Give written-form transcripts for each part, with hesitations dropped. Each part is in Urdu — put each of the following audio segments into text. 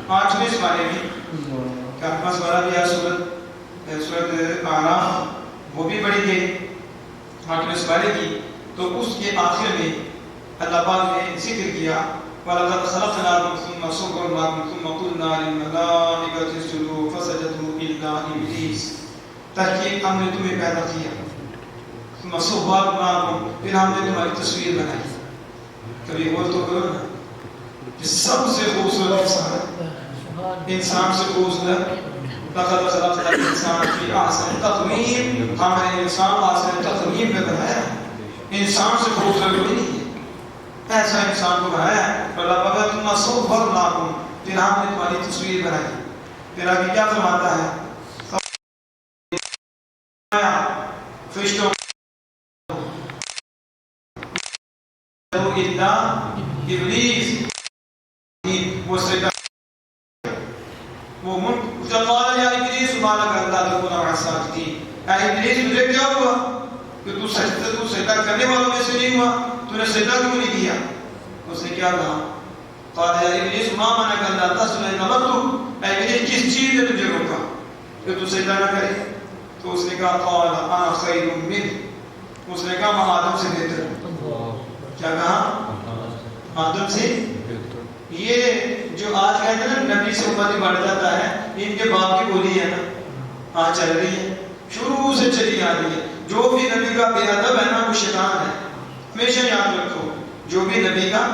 8ویں سپارے میں کہ آپ پاس والا بھی ہے سورت آراف، وہ بھی پڑھی گئی 8ویں سپارے کی، تو اس کے آخر میں اللہ پاک نے ذکر کیا وَلَقَدْ خَلَقْنَاكُمْ ثُمَّ صَوَّرْنَاكُمْ ثُمَّ قُلْنَا لِلْمَلَائِكَةِ اسْجُدُوا فَسَجَدُوا إِلَّا إِبْلِيسَ، تحقیق ہم نے تمہیں پیدا کیا، ثُمَّ صَوَّرْنَاكُمْ، پھر ہم نے تمہاری تصویر بنائی۔ کبھی غور تو کرو نا کہ سب سے خوبصورت انسان سے خوبصورت لَقَدْ خَلَقْنَا الْإِنسَانَ فِي أَحْسَنِ تَقْوِيمٍ، ہم نے انسان احسن تقویم میں بنایا ہے، انسان سے خوبصورت کوئی نہیں ہے، ایسا انسان کو بنایا ہے۔ اللہ پاک تم صورناکم، پھر ہم نے تمہاری تصویر بنائی۔ پھر آگے کیا فرماتا ہے؟ فرشتوں الا ابلیس، وہ سجدہ وہ قال یا ابلیس ما لك الا تكون مع الساجدين، اے ابلیس تجھے کیا ہوا کہ تو سجدہ کرنے والوں میں سے نہیں ہوا، تو نے سجدہ کیوں نہیں کیا؟ اس نے کیا کہا؟ قال یا ابلیس ما منعك الا تسجد اذ امرتك، اے ابلیس کس چیز نے تجھے روکا کہ تو سجدہ نہ کرے؟ تو اس نے کہا قال انا خیر منه، اس نے کہا میں آدم سے بہتر ہوں۔ کیا کہا؟ آدم سے۔ یہ جو آج کہتے ہیں نا نبی سے امت بڑھ جاتا ہے، ان کے باپ کی بولی ہے نا، آج چل رہی ہے، شروع سے چلی آ رہی ہے۔ جو بھی نبی کا بے ادب ہے نا وہ شیطان ہے، ہمیشہ یاد رکھو، جو بھی نبی کا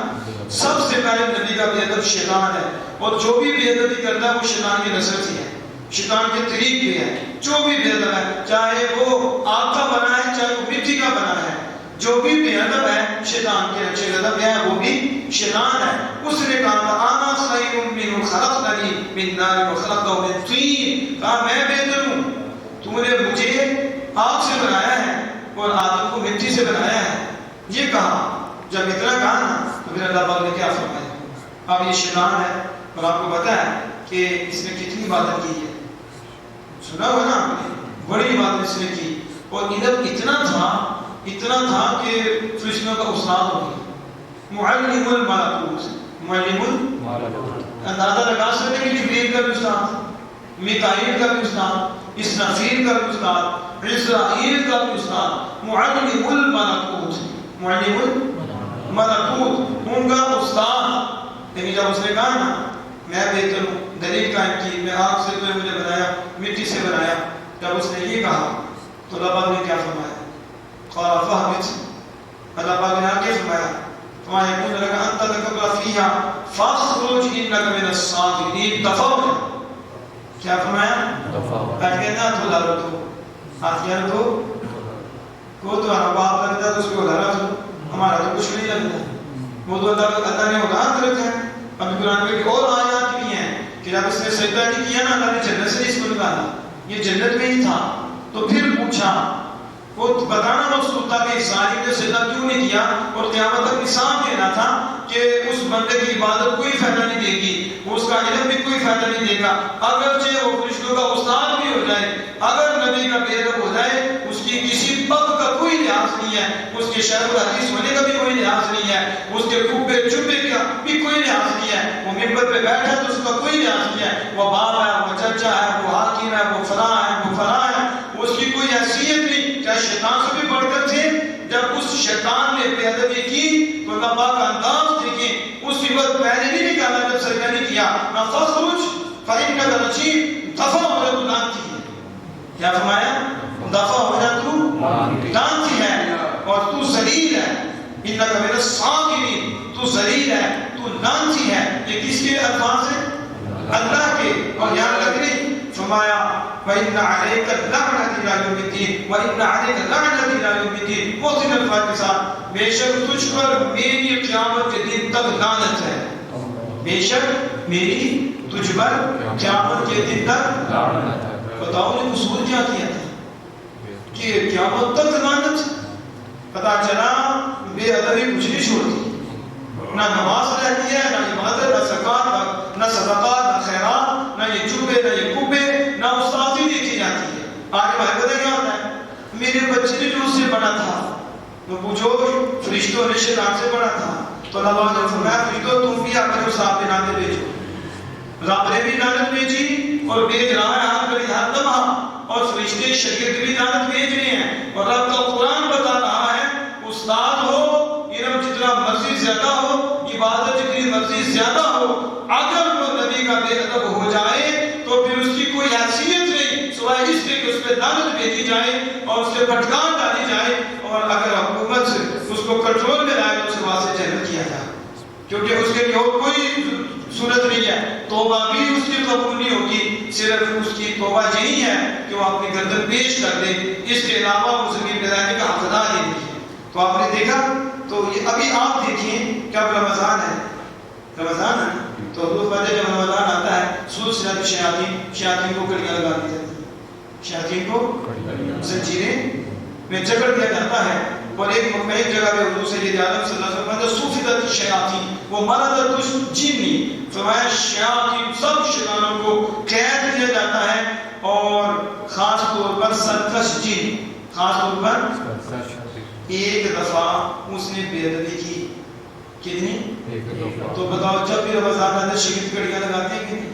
سب سے پہلے نبی کا بے ادب شیطان ہے، اور جو بھی بے ادبی کرتا ہے وہ شیطان کی نسل سے ہے، شیطان کے طریق پہ ہے۔ جو بھی بے ادب ہے، چاہے وہ آگ کا بنا ہے چاہے وہ مٹی کا بنا ہے، جو بھی بے ادب ہے شیطان کے اچھے ادب ہے، وہ بھی شیطان ہے۔ اس نے کہا انا خیر منہ خلقتنی من نار وخلقته من طین، کہا میں بہتر ہوں، تو نے مجھے آگ سے بنایا ہے اور آدم کو مٹی سے بنایا ہے۔ یہ کہا، جب اتنا کہا نا تو پھر اللہ پاک نے کیا فرمایا؟ اب یہ شیطان ہے اور آپ کو پتا ہے کہ اس نے کتنی عبادت کی ہے، سنا ہوا نا آپ نے، بڑی عبادت اس نے کی، اور ادب اتنا تھا کہ فرشتوں کا استاد ہو گیا، معلم الملکوت، معلم الملکوت، اندازہ لگا سکتے کہ جبریل کا بھی استاد، میکائیل کا بھی استاد، اسرافیل کا بھی استاد، عزرائیل کا بھی استاد، معلم الملکوت، معلم الملکوت ان کا استاد۔ لیکن جب اس نے کہا نا میں بہتر ہوں، دلیل قائم کی، میں آگ سے تو نے مجھے بنایا، مٹی سے بنایا، جب اس نے یہ کہا تو اللہ پاک نے کیا فرمایا؟ قال فاهبط، اللہ پاک نے آگے فرمایا فما يكون لك ان تتكبر فيها فاخرج انك من الصاغرين، دفع ہو جا۔ کیا فرمایا؟ دفع ہو۔ کہنا تو لارو تو آتیان تو کو تو ہمارا باپ لگتا ہے تو اس کو لارا تو ہمارا تو کچھ نہیں لگتا، وہ تو اللہ نے اولاد رکھا ہے۔ ابھی قرآن میں اور آیات بھی ہیں کہ جب اس نے سجدہ نہیں کیا نا اللہ نے جنت سے اس کو نکالا، یہ جنت میں ہی تھا، تو پھر پوچھا وہ بتانا مقصود تھا کہ ظالم نے سجدہ کیوں نہیں کیا، اور قیامت تک نصاب دینا تھا کہ اس بندے کی عبادت کوئی فائدہ نہیں دے گی، اس کا علم بھی کوئی فائدہ نہیں دے گا، اگرچہ وہ فرشتوں کا استاد بھی ہو جائے، اگر نبی کا بے ادب ہو جائے، اس کی کسی پگ کا کوئی لحاظ نہیں ہے، اس کے شیخ الحدیث ہونے کا بھی کوئی لحاظ نہیں ہے، اس کے کبے چبے کا بھی کوئی لحاظ نہیں ہے، وہ ممبر پہ بیٹھا تو اس کا کوئی لحاظ نہیں ہے، وہ باپ ہے، وہ چچا ہے، وہ حاکم ہے، وہ فلاں ہے، وہ فلاں ہے، اس کی کوئی حیثیت نہیں۔ کیا شیطان سے بھی بڑھ کر تھے؟ جب اس شیطان نے بے ادبی کی تو اللہ پاک کا انداز دیکھیں، اس وقت پہلے نہیں نکالا جب سجدہ نہیں کیا، فخرج فإنك رجيم، دفع ہو جا تو لعنتی ہے۔ کیا فرمایا؟ دفع ہو جا تو لعنتی ہے اور تو ذلیل ہے، انک من الصاغرین، تو ذلیل ہے، تو لعنتی ہے۔ یہ کس کے الفاظ ہیں؟ اللہ کے۔ اور یہاں لگ نہیں فرمایا وَإِنَّ عَلَيْكَ اللَّعْنَةَ إِلَى يَوْمِ الدِّينِ وَإِنَّ عَلَيْكَ اللَّعْنَةَ إِلَى يَوْمِ الدِّينِ، محسن الفاظ کے ساتھ، بے شک تجھ پر میری قیامت کے دن تک لعنت ہے، بے شک میری تجھ پر قیامت کے دن تک لعنت ہے۔ بتاؤ نے قصور کیا کیا تھا کہ قیامت تک لعنت؟ پتا چلا بے ادبی کچھ نہیں چھوڑتی، نہ نماز رہتی ہے، نہ عبادت، نہ زکات، نہ صدقات، نہ خیرات، نہ یہ چوبے، نہ یہ کبے، نہ استادی دیکھی جاتی ہے۔ آگے بھائی پتہ کیا ہوتا ہے؟ میرے بچے نے جو اس سے پڑھا تھا تو پوچھو فرشتوں نے شیطان سے پڑھا تھا، تو اللہ نے فرمایا فرشتوں تم بھی اپنے استاد کے ناطے بھیجو، رب نے بھی لعنت بھیجی اور بھیج رہا ہے ہر لمحہ، اور فرشتے شاگرد بھی لعنت بھیج رہے ہیں، اور رب کا قرآن بتا رہا ہے استاد ہو، علم جتنا مرضی زیادہ ہو، عبادت جتنی مرضی زیادہ ہو، اگر وہ نبی کا بے ادب ہو جائے تو پھر اس کی کوئی حیثیت نہیں سوائے اس کے کہ اس پہ لعنت بھیجی جائے اور اس سے پھٹکار ڈالی جائے، اور اگر حکومت اس کو کنٹرول میں لائے تو اسے وہاں سے جنت کیا جائے، کیونکہ اس کے لیے اور کوئی صورت نہیں ہے، توبہ بھی اس کی قبول نہیں ہوگی، صرف اس کی توبہ یہی ہے کہ وہ اپنی گردن پیش کر دے، اس کے علاوہ وہ زمین پہ رہنے کا حقدار ہی نہیں ہے۔ تو آپ نے دیکھا، تو یہ ابھی آپ دیکھیں کہ اب رمضان ہے، رمضان ہے تو حضور فرماتے ہیں جب رمضان آتا ہے سلسلۃ شیاطین کو کڑیاں لگا دی جاتی ہیں، شیاطین کو زنجیریں میں جکڑ دیا جاتا ہے، اور ایک جگہ پہ حضور سید عالم صلی اللہ علیہ وسلم فرماتے ہیں صفدت الشیاطین ومرضت الجن، فرمایا شیاطین سب شیطانوں کو قید کیا جاتا ہے، اور خاص طور پر سرکش جن، خاص طور پر ایک دفعہ اس نے بے ادبی کی، کتنی؟ تو بتاؤ جب بھی رمضان آتا ہے شگرد کڑیاں لگاتے ہیں کہ نہیں؟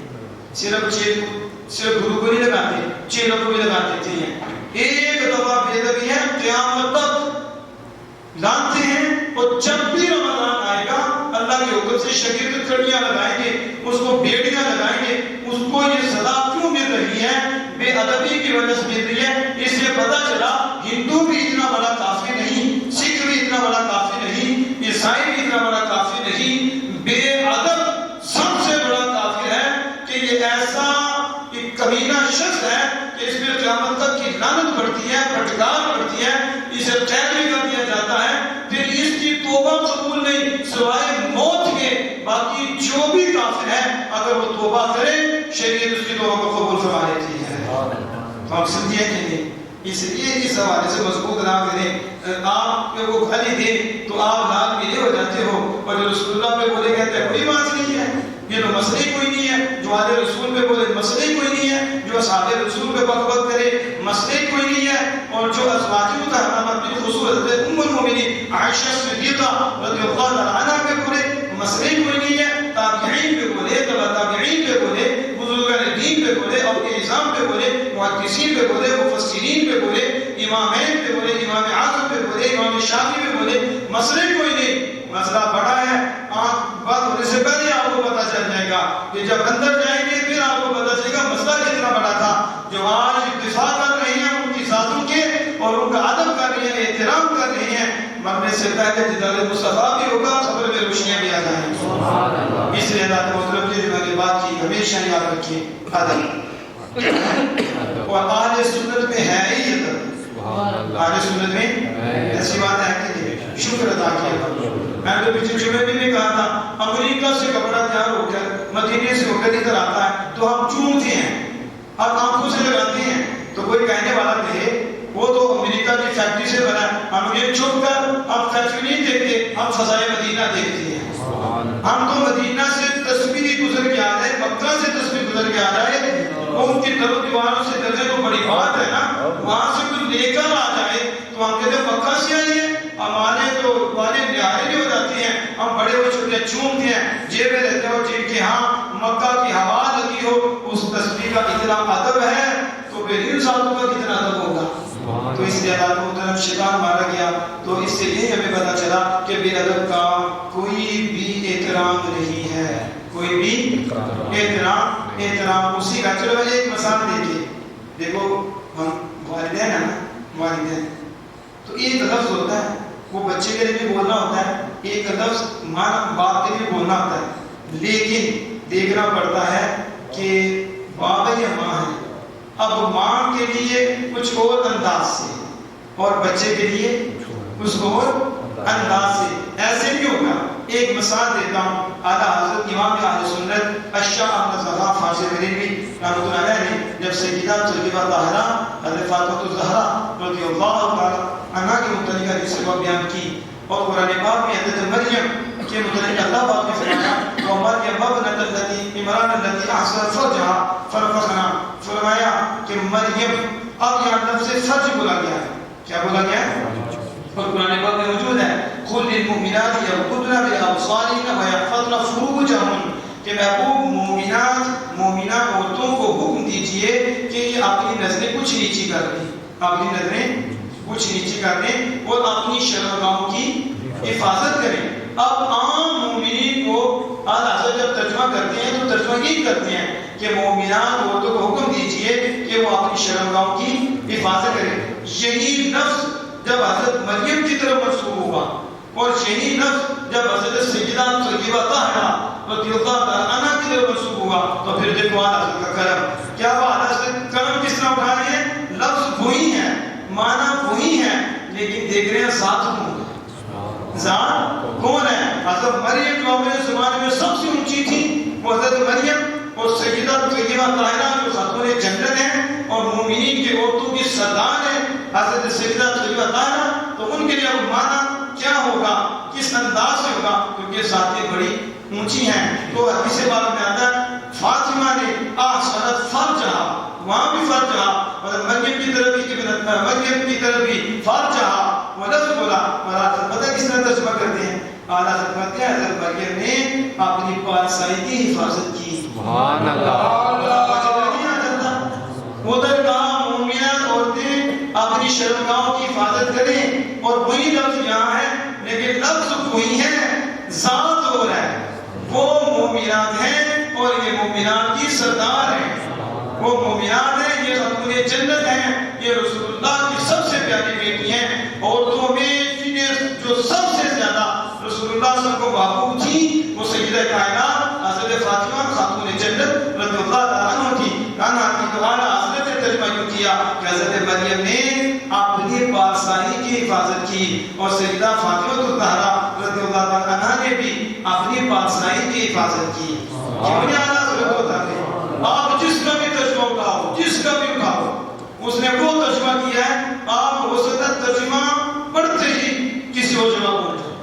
صرف گرو کو نہیں لگاتے، چیلوں کو بھی لگا دیتے ہیں۔ ایک دفعہ بے ادبی ہے قیامت تک لانتے ہیں، اور جب بھی رمضان آئے گا اللہ کے حکم سے شگرد کڑیاں لگائیں گے، اس کو بیڑیاں لگائیں گے، اس کو یہ سزا کیوں مل رہی ہے؟ بے ادبی کی وجہ سے مل رہی ہے۔ اس سے پتہ چلا ہندو بھی اتنا بڑا کافر نہیں، سکھ بھی اتنا بڑا کافر نہیں، عیسائی بھی اتنا بڑا کافر نہیں، بے ادب سب سے بڑا کافر ہے کہ یہ ایسا ایک کمینہ شخص ہے کہ اس میں قیامت تک کی لعنت پڑتی ہے، پھٹکار پڑتی ہے، اسے قید بھی کر دیا جاتا ہے، پھر اس کی توبہ قبول نہیں سوائے موت کے، باقی جو بھی کافر ہے اگر وہ توبہ کرے شریعت اس کی توبہ کو قبول فرما لیتی ہے۔ آپ سمجھیے کہ نہیں؟ اس لیے اس حوالے سے مضبوط نہ کریں، آپ کو وہ گالی دے تو آپ لال پیلے ہو جاتے ہو، اور جو رسول اللہ پہ بولے کہتے ہیں کوئی بات نہیں ہے، یہ تو مسئلہ ہی کوئی نہیں ہے، جو آل رسول پہ بولے مسئلہ ہی کوئی نہیں ہے، جو اصحاب رسول پہ بک بک کرے مسئلہ ہی کوئی نہیں ہے، اور جو ازواج مطہرات بالخصوص حضرت ام المؤمنین عائشہ صدیقہ رضی اللہ عنہا پہ بولے مسئلہ ہی کوئی نہیں ہے، تابعین پہ بولے، تبع تابعین پہ بولے، بزرگان دین پہ بولے، اولیاء اعظام پہ بولے، محدثین پہ بولے، مفسرین پہ بولے، امامین پہ بولے، امام اعظم پہ بولے، امام شافعی پہ بولے، مسئلہ کوئی نہیں، مسئلہ بڑا ہے، آنکھ بند ہونے سے پہلے آپ کو پتہ چل جائے گا کہ جب اندر جائیں گے پھر آپ کو پتہ چلے گا مسئلہ کتنا بڑا تھا۔ جو آج دفاع کر رہے ہیں ان کی ذاتوں کے اور ان کا ادب کر رہے ہیں، احترام کر رہے ہیں، مرنے سے پہلے دیدار مصطفیٰ بھی ہوگا، قبر میں روشنیاں بھی آ جائیں گی۔ اس لیے اللہ محترم کی جو بات کی ہمیشہ یاد رکھیے، ادب، اور اہل سنت میں ہے ہی ادب، اہل سنت میں ایسی بات ہے کہ شکر ادا کیا۔ میں نے پچھلے جمعے میں بھی کہا تھا امریکہ سے کپڑا تیار ہو کر مدینے سے ہو کر ادھر آتا ہے تو ہم چومتے ہیں، اب آنکھوں سے لگاتے ہیں، تو کوئی کہنے والا کہے وہ تو امریکہ کی فیکٹری سے بنا ہے، ہم یہ چھپ کر اب فیکٹری نہیں دیکھتے، ہم فضائے مدینہ دیکھتے ہیں۔ ہم تو مدینہ سے تصویر گزر کے آ رہے، مکہ سے تصویر گزر کے آ رہے، ان کی در و دیواروں سے گزرے تو بڑی بات ہے نا، وہاں سے کوئی لے کر آ جائے تو ہم کہتے ہیں مکہ سے آئیے، ہمارے تو والے نہارے بھی ہو جاتے ہیں، ہم بڑے ہو چھوٹے چومتے ہیں، جیبیں رہتے ہو جن کے ہاں مکہ کی ہوا لگی ہو، اس تصویر کا اتنا ادب ہے تو پھر ان ساتھوں کا کتنا ادب ہوگا۔ تو اس لیے اللہ کو طرف شیطان مارا گیا، تو اس سے یہ ہمیں پتا چلا کہ بے ادب کا کوئی بھی احترام نہیں ہے، کوئی بھی احترام اسی کا۔ چلو میں ایک مثال دیکھو ہم والدین ہیں نا، والدین تو ایک لفظ ہوتا ہے وہ بچے کے لیے بھی بولنا ہوتا ہے، ایک لفظ ماں باپ کے لیے بولنا ہوتا ہے، لیکن دیکھنا پڑتا ہے کہ باپ یا ماں ہے، اب ماں کے لیے کچھ اور انداز سے اور بچے کے لیے کچھ اور انداز سے، ایسے نہیں ہوگا۔ ایک مثال دیتا ہوں، اعلیٰ حضرت امام اہل سنت الشاہ احمد زغا فاضل بریلوی رحمۃ اللہ علیہ نے جب سیدہ طیبہ طاہرہ حضرت فاطمہ الزہرا رضی اللہ تعالی عنہا کے متعلق حدیث کو بیان کی، اور قرآن پاک میں حضرت مریم کے متعلق اللہ پاک نے فرمایا وَمَرْيَمَ ابْنَتَ الَّتِي عِمْرَانَ الَّتِي أَحْصَنَتْ فَرْجَهَا فَنَفَخْنَا، فرمایا کہ مریم، اب یہاں لفظ فرج بولا گیا ہے، کیا بولا گیا ہے؟ اور قرآن پاک میں موجود ہے قُلْ لِلْمُؤْمِنَاتِ يَغْضُضْنَ مِنْ أَبْصَارِهِنَّ وَيَحْفَظْنَ فُرُوجَهُنَّ، کہ محبوب مومنات نظریں کچھ نیچی کر دیں، اپنی نظریں کچھ نیچی کر دیں اور اپنی شرمگاہوں کی حفاظت کریں۔ اب عام مومنین کو اعلیٰ حضرت جب ترجمہ کرتے ہیں تو ترجمہ یہ کرتے ہیں کہ مومنات عورتوں کو حکم دیجئے کہ وہ اپنی شرمگاہوں کی حفاظت کریں۔ یہی لفظ جب حضرت مریم کی طرف منسوب ہوا اور یہی لفظ جب حضرت سیدہ طیبہ طاہرہ رضی اللہ تعالیٰ عنہ کی طرف منسوب ہوا تو پھر دیکھو اعلیٰ حضرت کا کرم، کیا وہ اعلیٰ حضرت کرم کس طرح اٹھا رہے ہیں؟ لفظ وہی ہے، معنی وہی ہے، لیکن دیکھ رہے ہیں ذات کون ہے، ذات کون ہے؟ حضرت مریم جو اپنے زمانے میں سب سے اونچی تھی وہ حضرت مریم اور سیدہ طیبہ طاہرہ جو خاتون جنت ہیں اور مومنین کے عورتوں کی سردار ہیں حضرت سیدہ طیبہ طاہرہ، تو ان کے لیے اب معنی کیا ہوگا، کس انداز سے ہوگا، کیونکہ ذاتیں بڑی اونچی ہیں۔ تو حدیث باب میں آتا ہے فاطمہ نے احسنت فرجہا، وہاں بھی فرجہا، اور مریم کی طرف بھی مریم کی طرف بھی فرجہا ولفظ بولا، اور حضرت پتہ کس طرح ترجمہ کرتے ہیں؟ اعلیٰ حضرت کہتے ہیں حضرت مریم نے اپنی پارسائی کی حفاظت کی۔ سبحان اللہ۔ ادھر کہا مومنات عورتیں اپنی شرمگاہوں کی حفاظت کریں، اور وہی لفظ یہاں ہے لیکن لفظ وہی ہے، ذات اور ہے، وہ مومنات ہیں اور یہ مومنات کی سردار ہیں، وہ مومنات ہیں، یہ خاتون جنت ہیں، یہ رسول اللہ کی سب سے پیاری بیٹی ہیں، عورتوں میں جنہیں جو سب سے زیادہ رسول اللہ صلی اللہ علیہ وسلم کو محبوب تھی وہ سیدہ کائنات حضرت فاطمہ خاتون جنت رضی اللہ تعالیٰ عنہ تھی۔ تو اعلیٰ حضرت نے ترجمہ یوں کیا کہ حضرت مریم نے اپنی پارسائی کی حفاظت کی اور سیدہ فاطمہ الطاہرہ رضی اللہ تعالیٰ عنہ نے بھی اپنی پارسائی کی حفاظت کی۔ کیوں نے اعلیٰ حضرت کو بتا دیں، آپ جس کا بھی ترجمہ اٹھاؤ، جس کا بھی اٹھاؤ، اس نے وہ ترجمہ کیا ہے، آپ ہو سکتا ترجمہ پڑھتے ہی کسی اور جگہ پہنچ جائے،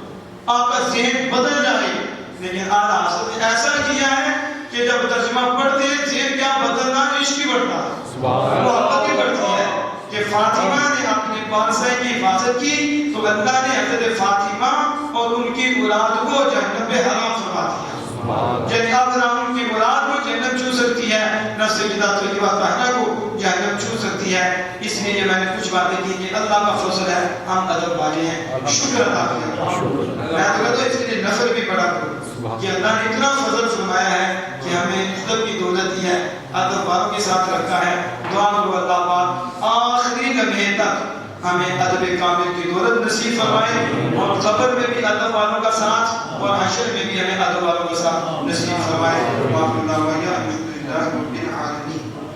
آپ کا ذہن بدل جائے، لیکن اعلیٰ حضرت نے ایسا کیا ہے کہ جب ترجمہ پڑھتے ہیں ذہن کیا بدلنا، عشق ہی بڑھتا ہے، محبت ہی بڑھتی ہے کہ فاطمہ نے اپنے پارسائی کی حفاظت کی تو اللہ نے حضرت فاطمہ اور ان کی اولاد کو جہنم میں حرام فرما دیا۔ یعنی اب نہ ان کی اولاد کو جہنم چھو سکتی ہے، نہ سیدہ طیبہ طاہرہ کو جہنم چھو سکتی ہے۔ اس لیے یہ میں نے کچھ باتیں کی کہ اللہ کا فضل ہے، ہم ادب والے ہیں، شکر ادا کریں۔ میں تو کہتا ہوں اس کے لیے نفل بھی پڑھا کرو کہ اللہ نے اتنا فضل فرمایا ہے کہ ہمیں ادب کی دولت دی ہے، ادب والوں کے ساتھ رکھا ہے۔ دعا کرو اللہ پاک آخری لمحے تک ہمیں ادب کامل کی دولت نصیب فرمائے، اور قبر میں بھی ادب والوں کا ساتھ اور حشر میں بھی ہمیں ادب والوں کا ساتھ نصیب فرمائے۔